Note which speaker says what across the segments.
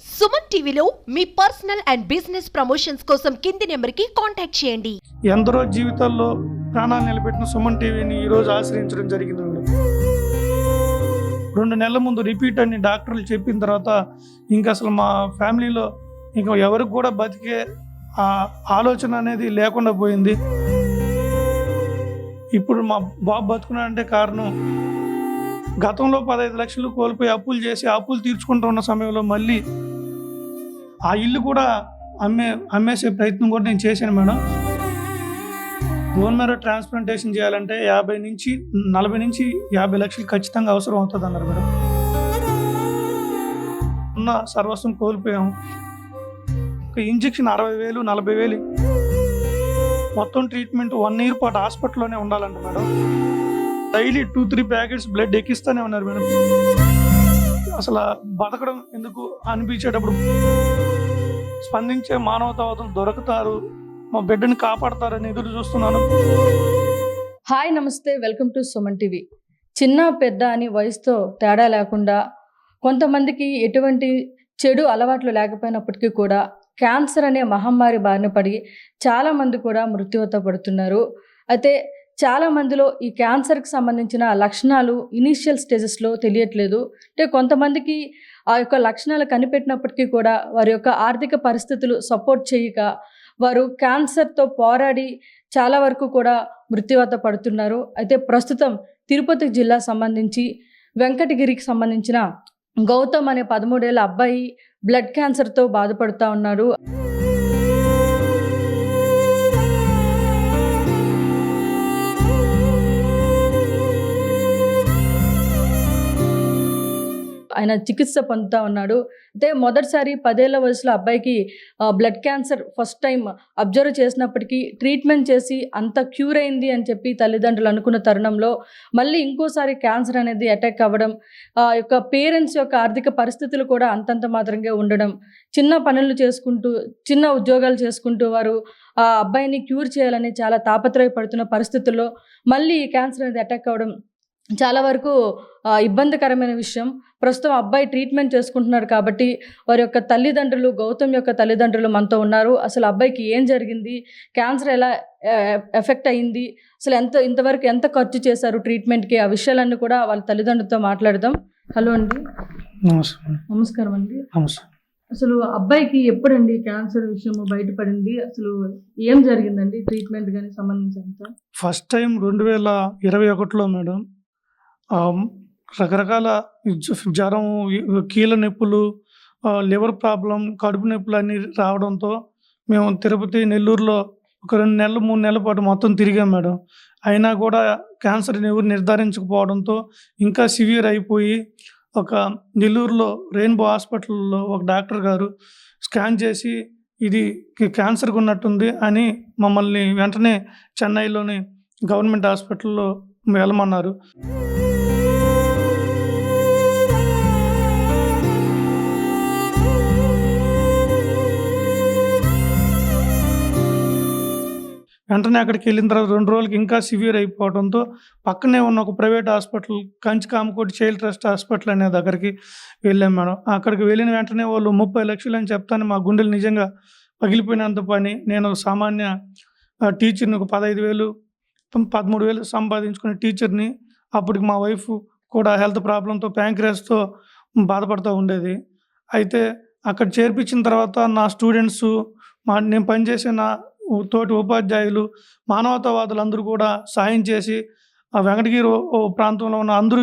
Speaker 1: సుమన్ టీవీలో మీ personal and business promotions కోసం కింది నెంబర్కి కాంటాక్ట్ చేయండి.
Speaker 2: ఎందరో జీవితాల్లో ప్రాణాలు నిలబెట్టిన సుమన్ టీవీని ఈరోజు ఆశ్రయించడం జరిగింది. 2 నెలల ముందు రిపీట్ అని డాక్టర్లు చెప్పిన తర్వాత ఇంకా అసలు మా ఫ్యామిలీలో ఇంకా ఎవరికి కూడా బతికే ఆలోచన అనేది లేకుండా పోయింది. ఇప్పుడు మా బాబు బతుకున్నాడంటే కారణం గతంలో 15 లక్షలు కోల్పోయి అప్పులు చేసి అప్పులు తీర్చుకుంటూ ఉన్న సమయంలో మళ్ళీ ఆ ఇల్లు కూడా అమ్మేసే ప్రయత్నం కూడా నేను చేశాను మేడం. బోన్ మ్యారో ట్రాన్స్ప్లాంటేషన్ చేయాలంటే 40 నుంచి 50 లక్షలు ఖచ్చితంగా అవసరం అవుతుంది అన్నారు మేడం. ఉన్న సర్వస్వం కోల్పోయాము. ఒక ఇంజెక్షన్ 60,000 40,000, మొత్తం ట్రీట్మెంట్ 1 year పాటు హాస్పిటల్లోనే ఉండాలంట మేడం. డైలీ 2-3 ప్యాకెట్స్ బ్లడ్ ఎక్కిస్తూనే ఉన్నారు మేడం. అసలు బతకడం ఎందుకు అనిపించేటప్పుడు స్పందించే మానవతావాదులు దొరుకుతారు, మా బిడ్డని కాపాడతారని ఎదురు చూస్తున్నాను.
Speaker 3: హాయ్, నమస్తే, వెల్కమ్ టు సుమన్ టీవీ. చిన్న పెద్ద అని వయసుతో తేడా లేకుండా కొంతమందికి ఎటువంటి చెడు అలవాట్లు లేకపోయినప్పటికీ కూడా క్యాన్సర్ అనే మహమ్మారి బారిన పడి చాలామంది కూడా మృత్యువత పడుతున్నారు. అయితే చాలామందిలో ఈ క్యాన్సర్కి సంబంధించిన లక్షణాలు ఇనీషియల్ స్టేజెస్లో తెలియట్లేదు. అంటే కొంతమందికి ఆ యొక్క లక్షణాలు కనిపెట్టినప్పటికీ కూడా వారి యొక్క ఆర్థిక పరిస్థితులు సపోర్ట్ చేయక వారు క్యాన్సర్తో పోరాడి చాలా వరకు కూడా మృత్యువాత పడుతున్నారు. అయితే ప్రస్తుతం తిరుపతి జిల్లా సంబంధించి వెంకటగిరికి సంబంధించిన గౌతమ్ అనే 13 ఏళ్ల అబ్బాయి బ్లడ్ క్యాన్సర్తో బాధపడుతూ ఉన్నాడు. ఆయన చికిత్స పొందుతూ ఉన్నాడు. అయితే మొదటిసారి 10 ఏళ్ల వయసులో అబ్బాయికి blood cancer first time observe చేసినప్పటికీ ట్రీట్మెంట్ చేసి అంత క్యూర్ అయింది అని చెప్పి తల్లిదండ్రులు అనుకున్న తరుణంలో మళ్ళీ ఇంకోసారి క్యాన్సర్ అనేది అటాక్ అవ్వడం, యొక్క పేరెంట్స్ యొక్క ఆర్థిక పరిస్థితులు కూడా అంతంత మాత్రంగా ఉండడం, చిన్న పనులు చేసుకుంటూ చిన్న ఉద్యోగాలు చేసుకుంటూ వారు ఆ అబ్బాయిని క్యూర్ చేయాలని చాలా తాపత్రయపడుతున్న పరిస్థితుల్లో మళ్ళీ క్యాన్సర్ అనేది అటాక్ అవ్వడం చాలా వరకు ఇబ్బందికరమైన విషయం. ప్రస్తుతం అబ్బాయి ట్రీట్మెంట్ చేసుకుంటున్నాడు కాబట్టి వారి యొక్క తల్లిదండ్రులు, గౌతమ్ యొక్క తల్లిదండ్రులు మనతో ఉన్నారు. అసలు అబ్బాయికి ఏం జరిగింది, క్యాన్సర్ ఎలా ఎఫెక్ట్ అయింది, అసలు ఇంతవరకు ఎంత ఖర్చు చేశారు ట్రీట్మెంట్కి, ఆ విషయాలన్నీ కూడా వాళ్ళ తల్లిదండ్రులతో మాట్లాడదాం. హలో అండి. నమస్కారం అండి. అసలు అబ్బాయికి ఎప్పుడండి క్యాన్సర్ విషయం బయటపడింది, అసలు ఏం జరిగిందండి ట్రీట్మెంట్ కానీ సంబంధించినంత?
Speaker 2: ఫస్ట్ టైం 2021లో మేడం. రకరకాల జ్వరం, కీళ్ళ నొప్పులు, లివర్ ప్రాబ్లం, కడుపు నొప్పులు అన్నీ రావడంతో మేము తిరుపతి, నెల్లూరులో ఒక 2 నెలలు 3 నెలల పాటు మొత్తం తిరిగాం మేడం. అయినా కూడా క్యాన్సర్ని ఎవరు నిర్ధారించకపోవడంతో ఇంకా సివియర్ అయిపోయి ఒక నెల్లూరులో రెయిన్బో హాస్పిటల్లో ఒక డాక్టర్ గారు స్కాన్ చేసి ఇది క్యాన్సర్కి ఉన్నట్టుంది అని మమ్మల్ని వెంటనే చెన్నైలోని గవర్నమెంట్ హాస్పిటల్లో వెళ్ళమన్నారు. వెంటనే అక్కడికి వెళ్ళిన తర్వాత 2 రోజులకి ఇంకా సివియర్ అయిపోవడంతో పక్కనే ఉన్న ఒక private hospital, Kanchi Kamakoti child trust hospital అనే దగ్గరికి వెళ్ళాం మేడం. అక్కడికి వెళ్ళిన వెంటనే వాళ్ళు 30 లక్షలు అని చెప్తాను మా గుండెలు నిజంగా పగిలిపోయినంత పని. నేను సామాన్య టీచర్ని, ఒక 15,000 13,000 సంపాదించుకునే టీచర్ని. అప్పటికి మా వైఫ్ కూడా హెల్త్ ప్రాబ్లంతో ప్యాంక్రియాస్తో బాధపడుతూ ఉండేది. అయితే అక్కడ చేర్పించిన తర్వాత నా స్టూడెంట్స్, నేను పనిచేసే నా తోటి ఉపాధ్యాయులు, మానవతావాదులు అందరూ కూడా సాయం చేసి ఆ వెంకటగిరి ప్రాంతంలో ఉన్న అందరూ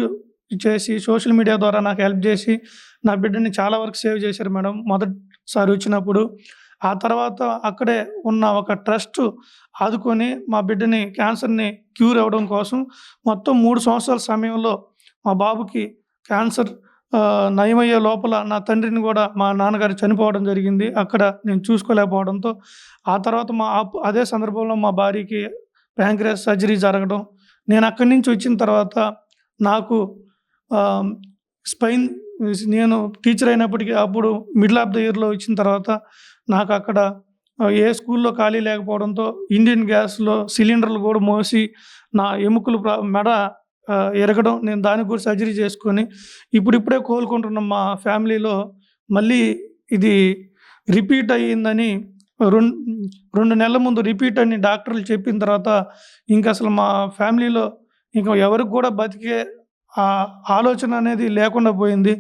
Speaker 2: చేసి సోషల్ మీడియా ద్వారా నాకు హెల్ప్ చేసి నా బిడ్డని చాలా వరకు సేవ్ చేశారు మేడం మొదటిసారి వచ్చినప్పుడు. ఆ తర్వాత అక్కడే ఉన్న ఒక ట్రస్ట్ ఆదుకొని మా బిడ్డని క్యాన్సర్ని క్యూర్ అవ్వడం కోసం మొత్తం 3 సంవత్సరాల సమయంలో మా బాబుకి క్యాన్సర్ నయమయ్యే లోపల నా తండ్రిని కూడా, మా నాన్నగారు చనిపోవడం జరిగింది. అక్కడ నేను చూసుకోలేకపోవడంతో ఆ తర్వాత అదే సందర్భంలో మా భార్యకి ప్యాంక్రియాస్ సర్జరీ జరగడం. నేను అక్కడి నుంచి వచ్చిన తర్వాత నాకు స్పైన్, నేను టీచర్ అయినప్పటికీ అప్పుడు మిడిల్ ఆఫ్ ద ఇయర్లో వచ్చిన తర్వాత నాకు అక్కడ ఏ స్కూల్లో ఖాళీ లేకపోవడంతో ఇండియన్ గ్యాస్లో సిలిండర్లు కూడా మోసి నా ఎముకలు మెడ ఎరగడం, నేను దానికి కూడా సర్జరీ చేసుకొని ఇప్పుడిప్పుడే కోలుకుంటున్న మా ఫ్యామిలీలో మళ్ళీ ఇది రిపీట్ అయ్యిందని 2 నెలల ముందు రిపీట్ అని డాక్టర్లు చెప్పిన తర్వాత ఇంక అసలు మా ఫ్యామిలీలో ఇంక ఎవరికి కూడా బతికే ఆలోచన అనేది లేకుండా పోయింది.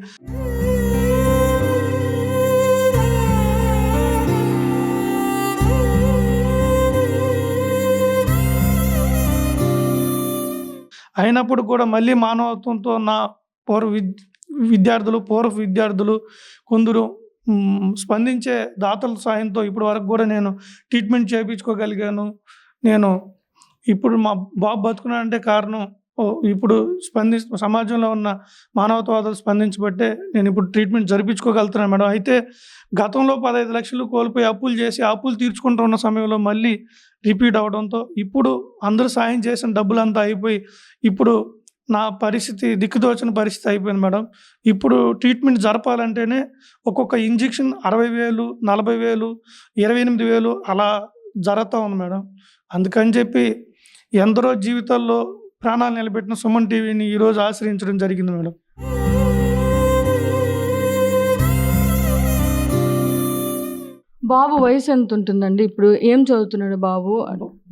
Speaker 2: అయినప్పుడు కూడా మళ్ళీ మానవత్వంతో నా పూర్వ విద్యార్థులు కొందరు స్పందించే దాతల సాయంతో ఇప్పటి వరకు కూడా నేను ట్రీట్మెంట్ చేయించుకోగలిగాను. నేను ఇప్పుడు మా బాబు బతుకున్నాడంటే కారణం ఇప్పుడు సమాజంలో ఉన్న మానవతావాదులు స్పందించబట్టే నేను ఇప్పుడు ట్రీట్మెంట్ జరిపించుకోగలుగుతున్నాను మేడం. అయితే గతంలో 15 లక్షలు కోల్పోయి అప్పులు చేసి అప్పులు తీర్చుకుంటూ ఉన్న సమయంలో మళ్ళీ రిపీట్ అవడంతో ఇప్పుడు అందరూ సాయం చేసిన డబ్బులంతా అయిపోయి ఇప్పుడు నా పరిస్థితి దిక్కుదోచని పరిస్థితి అయిపోయింది మేడం. ఇప్పుడు ట్రీట్మెంట్ జరపాలంటేనే ఒక్కొక్క ఇంజెక్షన్ 60,000, 40,000, 28,000 అలా జరుగుతూ ఉంది మేడం. అందుకని చెప్పి ఎందరో జీవితాల్లో ప్రాణాలు నిలబెట్టిన సుమన్ టీవీని ఈరోజు ఆశ్రయించడం జరిగింది మేడం.
Speaker 3: బాబు వయసు ఎంత ఉంటుందండి? ఇప్పుడు ఏం చదువుతున్నాడు బాబు?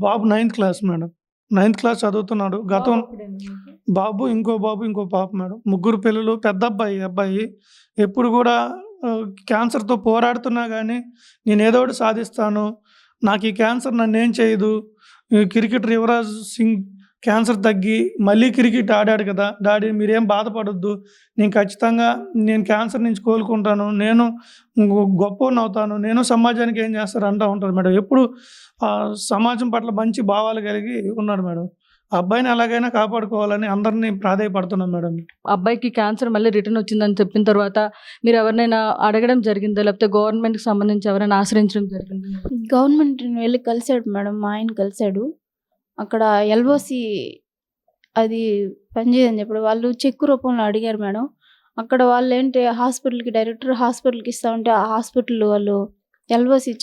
Speaker 2: బాబు 9th class madam. 9th class చదువుతున్నాడు. బాబు ఇంకో పాప మేడం. 3 పిల్లలు. పెద్ద అబ్బాయి ఎప్పుడు కూడా క్యాన్సర్తో పోరాడుతున్నా కానీ నేను ఏదో ఒకటి సాధిస్తాను, నాకు ఈ క్యాన్సర్ నన్నేం చేయదు, క్రికెటర్ యువరాజ్ సింగ్ క్యాన్సర్ తగ్గి మళ్ళీ క్రికెట్ ఆడాడు కదా డాడీ, మీరేం బాధపడొద్దు, నేను ఖచ్చితంగా క్యాన్సర్ నుంచి కోలుకుంటాను, నేను గొప్పవాడిని అవుతాను, నేను సమాజానికి ఏం చేస్తారు అంటూ ఉంటారు మేడం. ఎప్పుడు సమాజం పట్ల మంచి భావాలు కలిగి ఉన్నాడు మేడం. ఆ అబ్బాయిని ఎలాగైనా కాపాడుకోవాలని అందరినీ ప్రాధేయపడుతున్నాం మేడం.
Speaker 3: అబ్బాయికి క్యాన్సర్ మళ్ళీ రిటర్న్ వచ్చిందని చెప్పిన తర్వాత మీరు ఎవరినైనా అడగడం జరిగిందా, లేకపోతే గవర్నమెంట్కి సంబంధించి ఎవరైనా ఆశ్రయించడం జరిగిందా?
Speaker 4: గవర్నమెంట్ని వెళ్ళి కలిశాడు మేడం. మా ఆయన కలిశాడు. అక్కడ ఎల్ఓసి అది పనిచేయదని చెప్పాడు. వాళ్ళు చెక్కు రూపంలో అడిగారు మేడం. అక్కడ వాళ్ళు ఏంటి డైరెక్టర్ హాస్పిటల్కి ఇస్తామంటే ఆ హాస్పిటల్ వాళ్ళు ఎల్ఓసి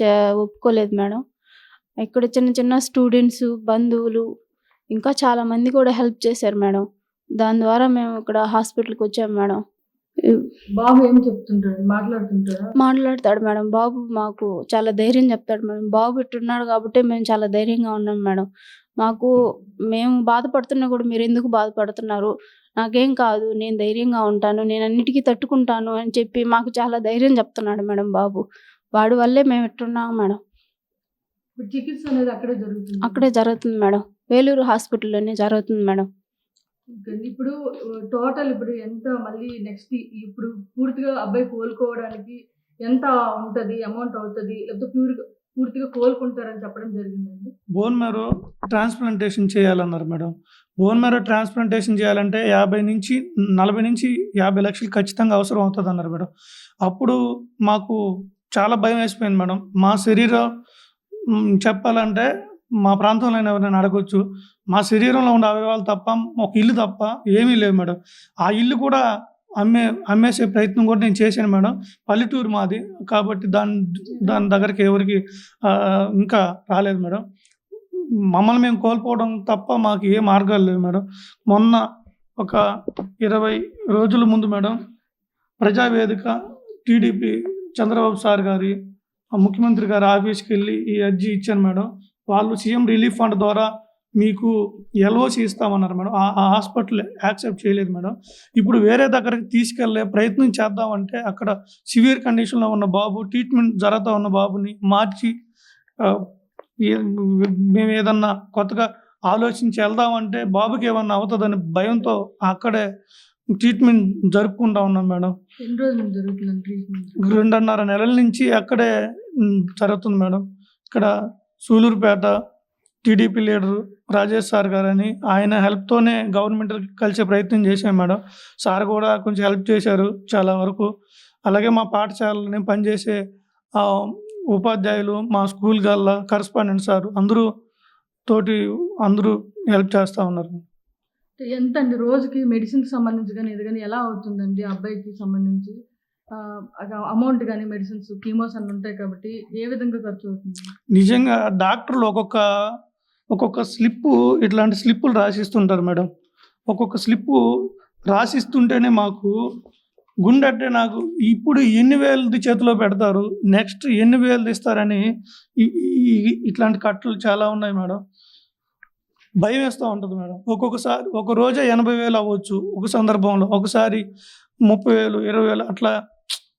Speaker 4: ఒప్పుకోలేదు మేడం. ఇక్కడ చిన్న స్టూడెంట్స్, బంధువులు ఇంకా చాలామంది కూడా హెల్ప్ చేశారు మేడం. దాని ద్వారా మేము ఇక్కడ హాస్పిటల్కి వచ్చాము మేడం.
Speaker 3: బాబు ఏం చెప్తుంటాడు?
Speaker 4: మాట్లాడతాడు మేడం. బాబు మాకు చాలా ధైర్యం చెప్తాడు మేడం. బాబు ఇట్టున్నాడు కాబట్టి మేము చాలా ధైర్యంగా ఉన్నాం మేడం. మేము బాధపడుతున్నా కూడా మీరు ఎందుకు బాధపడుతున్నారు, నాకేం కాదు, నేను ధైర్యంగా ఉంటాను, నేను అన్నిటికీ తట్టుకుంటాను అని చెప్పి మాకు చాలా ధైర్యం చెప్తున్నాడు మేడం బాబు. వాడి వల్లే మేము ఇట్టున్నాం మేడం.
Speaker 3: చికిత్స అనేది
Speaker 4: అక్కడే జరుగుతుంది మేడం. వేలూరు హాస్పిటల్లోనే జరుగుతుంది మేడం.
Speaker 3: ఇప్పుడు టోటల్ ఎంత మళ్ళీ నెక్స్ట్ ఇప్పుడు పూర్తిగా అబ్బాయి కోలుకోవడానికి ఎంత ఉంటుంది, అమౌంట్ అవుతుంది, లేకపోతే పూర్తిగా కోలుకుంటారని చెప్పడం జరిగిందండి?
Speaker 2: బోన్ మ్యారో ట్రాన్స్ప్లాంటేషన్ చేయాలన్నారు మేడం. బోన్ మ్యారో ట్రాన్స్ప్లాంటేషన్ చేయాలంటే 40 నుంచి 50 లక్షలు ఖచ్చితంగా అవసరం అవుతుంది అన్నారు మేడం. అప్పుడు మాకు చాలా భయం వేసిపోయింది మేడం. మా శరీరం చెప్పాలంటే మా ప్రాంతంలో ఎవరైనా అడగొచ్చు, మా శరీరంలో ఉండే అవయవాలు తప్ప, ఒక ఇల్లు తప్ప ఏమీ లేవు మేడం. ఆ ఇల్లు కూడా అమ్మేసే ప్రయత్నం కూడా నేను చేశాను మేడం. పల్లెటూరు మాది కాబట్టి దాని దగ్గరికి ఎవరికి ఇంకా రాలేదు మేడం. మమ్మల్ని మేము కోల్పోవడం తప్ప మాకు ఏ మార్గాలు లేవు మేడం. మొన్న ఒక 20 రోజుల ముందు madam Prajavedika TDP Chandrababu sir గారి ముఖ్యమంత్రి గారి ఆఫీస్కి వెళ్ళి ఈ అర్జీ ఇచ్చాను మేడం. వాళ్ళు సీఎం రిలీఫ్ ఫండ్ ద్వారా మీకు ఎల్ఓసి ఇస్తామన్నారు మేడం. ఆ హాస్పిటల్ యాక్సెప్ట్ చేయలేదు మేడం. ఇప్పుడు వేరే దగ్గరికి తీసుకెళ్ళే ప్రయత్నం చేద్దామంటే అక్కడ సివియర్ కండిషన్లో ఉన్న బాబు, ట్రీట్మెంట్ జరుగుతూ ఉన్న బాబుని మార్చి మేము ఏదన్నా కొత్తగా ఆలోచించి వెళ్దామంటే బాబుకి ఏమన్నా అవుతుందని భయంతో అక్కడే ట్రీట్మెంట్ జరుపుకుంటా ఉన్నాం మేడం. 2.5 నెలల నుంచి అక్కడే జరుగుతుంది మేడం. ఇక్కడ Sullurpeta TDP leader Rajesh sir గారని ఆయన హెల్ప్తోనే గవర్నమెంట్ కలిసే ప్రయత్నం చేశాం మేడం. సార్ కూడా కొంచెం హెల్ప్ చేశారు చాలా వరకు. అలాగే మా పాఠశాలని పనిచేసే ఉపాధ్యాయులు, మా స్కూల్ గల్ల కరస్పాండెంట్ సార్ అందరూ హెల్ప్ చేస్తూ ఉన్నారు.
Speaker 3: ఎంత అండి రోజుకి మెడిసిన్కి సంబంధించి కానీ ఇది కానీ ఎలా అవుతుందండి? అబ్బాయికి సంబంధించి అమౌంట్ కానీ మెడిసిన్స్, కీమోస్ అన్నీ ఉంటాయి కాబట్టి ఏ విధంగా ఖర్చు అవుతుంది?
Speaker 2: నిజంగా డాక్టర్లు ఒక్కొక్క స్లిప్పు ఇట్లాంటి స్లిప్పులు రాసిస్తుంటారు మేడం. ఒక్కొక్క స్లిప్పు రాసిస్తుంటేనే మాకు గుండె అంటే నాకు ఇప్పుడు ఎన్ని వేలది చేతిలో పెడతారు, నెక్స్ట్ ఎన్ని వేలది ఇస్తారని ఇట్లాంటి కట్టలు చాలా ఉన్నాయి మేడం. భయం వేస్తూ ఉంటుంది మేడం. ఒక్కొక్కసారి ఒక రోజే 80,000 అవ్వచ్చు ఒక సందర్భంలో, ఒకసారి 30,000, 20,000 అట్లా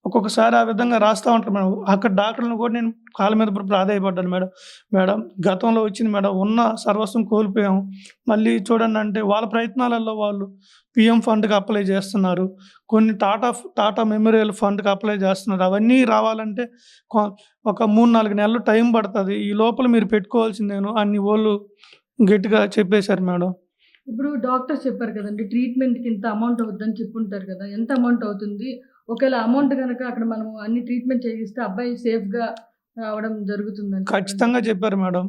Speaker 2: ఒక్కొక్కసారి ఆ విధంగా రాస్తూ ఉంటారు మేడం. అక్కడ డాక్టర్లను కూడా నేను కాళ్ళ మీద ప్రాధేయపడ్డాను మేడం. మేడం గతంలో వచ్చింది మేడం, ఉన్న సర్వస్వం కోల్పోయాము, మళ్ళీ చూడండి అంటే వాళ్ళ ప్రయత్నాలలో వాళ్ళు పిఎం ఫండ్కి అప్లై చేస్తున్నారు, కొన్ని టాటా మెమోరియల్ ఫండ్కి అప్లై చేస్తున్నారు. అవన్నీ రావాలంటే ఒక 3-4 నెలలు టైం పడుతుంది, ఈ లోపల మీరు పెట్టుకోవాల్సిందేను అన్ని వాళ్ళు గట్టిగా చెప్పేశారు మేడం.
Speaker 3: ఇప్పుడు డాక్టర్స్ చెప్పారు కదండి, ట్రీట్మెంట్కి ఇంత అమౌంట్ అవుతుందని చెప్పుంటారు కదా, ఎంత అమౌంట్ అవుతుంది? ఒకవేళ అమౌంట్ కనుక అక్కడ మనం అన్ని ట్రీట్మెంట్ చేయిస్తే అబ్బాయి సేఫ్గా రావడం జరుగుతుందని
Speaker 2: ఖచ్చితంగా చెప్పారు madam.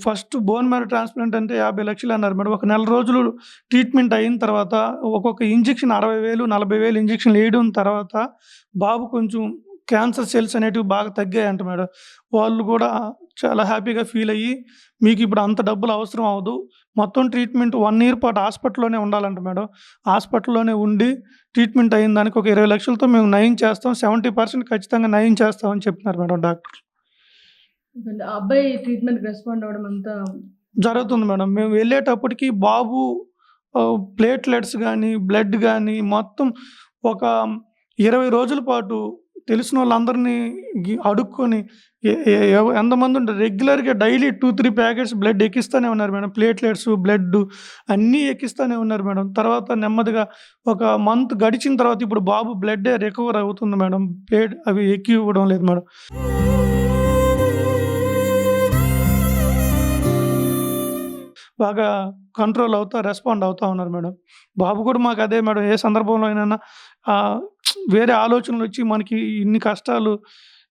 Speaker 2: First bone marrow transplant అంటే 50 లక్షలు అన్నారు మేడం. ఒక నెల రోజులు ట్రీట్మెంట్ అయిన తర్వాత ఒక్కొక్క ఇంజెక్షన్ 60,000, 40,000 ఇంజెక్షన్లు వేయడం తర్వాత బాబు కొంచెం క్యాన్సర్ సెల్స్ అనేటివి బాగా తగ్గాయంట మేడం. వాళ్ళు కూడా చాలా హ్యాపీగా ఫీల్ అయ్యి, మీకు ఇప్పుడు అంత డబ్బులు అవసరం అవ్వదు, మొత్తం ట్రీట్మెంట్ 1 ఇయర్ పాటు హాస్పిటల్లోనే ఉండాలంట మేడం. హాస్పిటల్లోనే ఉండి ట్రీట్మెంట్ అయిన దానికి ఒక 20 లక్షలతో మేము నయం చేస్తాం, 70% ఖచ్చితంగా నయం చేస్తామని చెప్తున్నారు మేడం డాక్టర్.
Speaker 3: అబ్బాయి ట్రీట్మెంట్ రెస్పాండ్ అవ్వడం అంతా
Speaker 2: జరుగుతుంది మేడం. మేము వెళ్ళేటప్పటికి బాబు ప్లేట్లెట్స్ కానీ బ్లడ్ కానీ మొత్తం ఒక 20 రోజుల పాటు తెలిసిన వాళ్ళందరినీ అడుక్కొని ఎంతమంది ఉంటారు రెగ్యులర్గా డైలీ 2-3 ప్యాకెట్స్ బ్లడ్ ఎక్కిస్తూనే ఉన్నారు మేడం. ప్లేట్లెట్స్ బ్లడ్ అన్నీ ఎక్కిస్తూనే ఉన్నారు మేడం. తర్వాత నెమ్మదిగా ఒక మంత్ గడిచిన తర్వాత ఇప్పుడు బాబు బ్లడ్ రికవర్ అవుతుంది మేడం. ప్లేట్ అవి ఎక్కి ఇవ్వడం లేదు మేడం. బాగా కంట్రోల్ అవుతా రెస్పాండ్ అవుతూ ఉన్నారు మేడం. బాబు కూడా మాకు అదే మేడం, ఏ సందర్భంలో అయినా వేరే ఆలోచనలు వచ్చి మనకి ఇన్ని కష్టాలు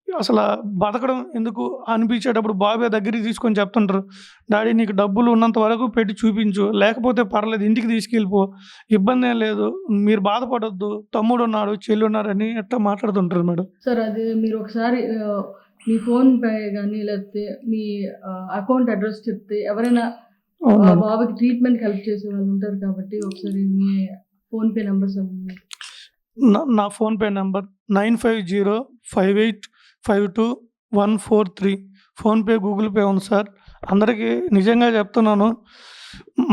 Speaker 2: అసలు బతకడం ఎందుకు అనిపించేటప్పుడు బాబే దగ్గరికి తీసుకొని చెప్తుంటారు, డాడీ నీకు డబ్బులు ఉన్నంత వరకు పెట్టి చూపించు, లేకపోతే పర్లేదు ఇంటికి తీసుకెళ్ళిపో, ఇబ్బంది ఏం లేదు, మీరు బాధపడొద్దు, తమ్ముడు ఉన్నాడు చెల్లి ఉన్నారని అట్లా మాట్లాడుతుంటారు మేడం.
Speaker 3: సార్ అది మీరు ఒకసారి మీ ఫోన్ పే కానీ లేకపోతే మీ అకౌంట్ అడ్రస్ చెప్తే ఎవరైనా బాబుకి ట్రీట్మెంట్ హెల్ప్ చేసే వాళ్ళు ఉంటారు కాబట్టి ఒకసారి మీ ఫోన్పే నెంబర్స్
Speaker 2: నా PhonePe number 9505852143. PhonePe Google pay ఉంది సార్. అందరికీ నిజంగా చెప్తున్నాను,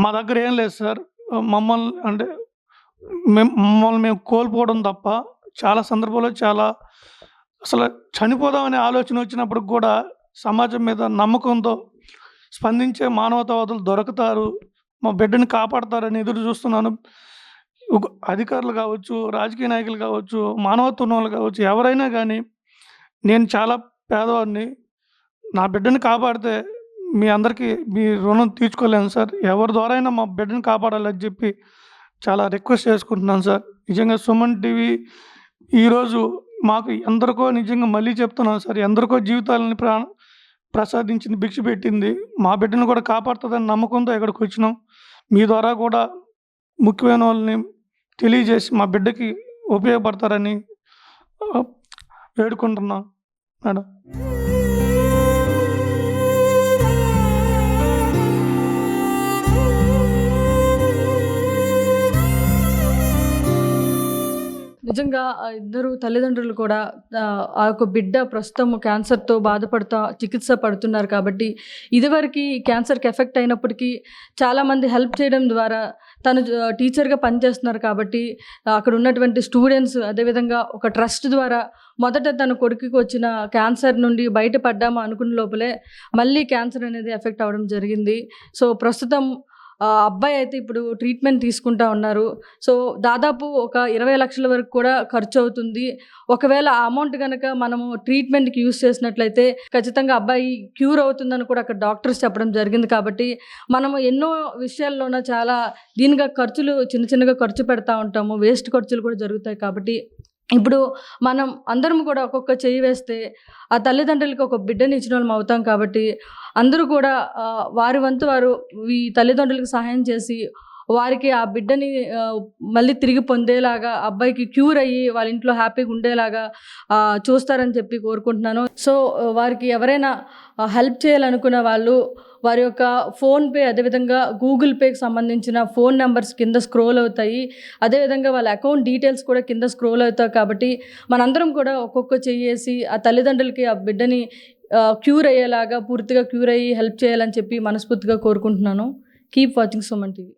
Speaker 2: మా దగ్గర ఏం లేదు సార్. మమ్మల్ని మేము కోల్పోవడం తప్ప చాలా సందర్భాల్లో చాలా అసలు చనిపోదామనే ఆలోచన వచ్చినప్పుడు కూడా సమాజం మీద నమ్మకంతో స్పందించే మానవతావాదులు దొరుకుతారు, మా బిడ్డని కాపాడతారని ఎదురు చూస్తున్నాను. అధికారులు కావచ్చు, రాజకీయ నాయకులు కావచ్చు, మానవత్వం వాళ్ళు కావచ్చు, ఎవరైనా కానీ నేను చాలా పేదవాడిని, నా బిడ్డని కాపాడితే మీ అందరికీ మీ రుణం తీర్చుకోలేను సార్. ఎవరి ద్వారా అయినా మా బిడ్డని కాపాడాలని చెప్పి చాలా రిక్వెస్ట్ చేసుకుంటున్నాను సార్. నిజంగా సుమన్ టీవీ ఈరోజు మాకు ఎందరికో, నిజంగా మళ్ళీ చెప్తున్నాను సార్, ఎందరికో జీవితాలని ప్రసాదించింది, భిక్ష పెట్టింది. మా బిడ్డను కూడా కాపాడుతుందని నమ్మకంతో ఇక్కడికి వచ్చినాం. మీ ద్వారా కూడా ముఖ్యమైన వాళ్ళని తెలియజేసి మా బిడ్డకి ఉపయోగపడతారని వేడుకుంటున్నాం మేడం.
Speaker 3: నిజంగా ఇద్దరు తల్లిదండ్రులు కూడా ఆ యొక్క బిడ్డ ప్రస్తుతం క్యాన్సర్తో బాధపడుతూ చికిత్స పడుతున్నారు కాబట్టి ఇదివరకు క్యాన్సర్కి ఎఫెక్ట్ అయినప్పటికీ చాలామంది హెల్ప్ చేయడం ద్వారా తను టీచర్గా పనిచేస్తున్నారు కాబట్టి అక్కడ ఉన్నటువంటి స్టూడెంట్స్ అదేవిధంగా ఒక ట్రస్ట్ ద్వారా మొదట తన కొడుకుకి వచ్చిన క్యాన్సర్ నుండి బయటపడ్డాము అనుకున్న లోపలే మళ్ళీ క్యాన్సర్ అనేది ఎఫెక్ట్ అవ్వడం జరిగింది. సో ప్రస్తుతం అబ్బాయి అయితే ఇప్పుడు ట్రీట్మెంట్ తీసుకుంటా ఉన్నారు. సో దాదాపు ఒక 20 లక్షల వరకు కూడా ఖర్చు అవుతుంది. ఒకవేళ ఆ అమౌంట్ కనుక మనము ట్రీట్మెంట్కి యూజ్ చేసినట్లయితే ఖచ్చితంగా అబ్బాయి క్యూర్ అవుతుందని కూడా అక్కడ డాక్టర్స్ చెప్పడం జరిగింది. కాబట్టి మనము ఎన్నో విషయాల్లోన చాలా దీనిగా ఖర్చులు చిన్నగా ఖర్చు పెడతా ఉంటాము, వేస్ట్ ఖర్చులు కూడా జరుగుతాయి. కాబట్టి ఇప్పుడు మనం అందరం కూడా ఒక్కొక్క చెయ్యి వేస్తే ఆ తల్లిదండ్రులకి ఒక బిడ్డని ఇచ్చిన వాళ్ళం అవుతాం. కాబట్టి అందరూ కూడా వారి వంతు వారు ఈ తల్లిదండ్రులకు సహాయం చేసి వారికి ఆ బిడ్డని మళ్ళీ తిరిగి పొందేలాగా, అబ్బాయికి క్యూర్ అయ్యి వాళ్ళ ఇంట్లో హ్యాపీగా ఉండేలాగా చూస్తారని చెప్పి కోరుకుంటున్నాను. సో వారికి ఎవరైనా హెల్ప్ చేయాలనుకున్న వాళ్ళు వారి యొక్క ఫోన్పే, అదేవిధంగా గూగుల్ పేకి సంబంధించిన ఫోన్ నెంబర్స్ కింద స్క్రోల్ అవుతాయి. అదేవిధంగా వాళ్ళ అకౌంట్ డీటెయిల్స్ కూడా కింద స్క్రోల్ అవుతాయి. కాబట్టి మనందరం కూడా ఒక్కొక్క చెయ్యేసి ఆ తల్లిదండ్రులకి ఆ బిడ్డని క్యూర్ అయ్యేలాగా, పూర్తిగా క్యూర్ అయ్యి హెల్ప్ చేయాలని చెప్పి మనస్ఫూర్తిగా కోరుకుంటున్నాను. Keep watching Suman TV.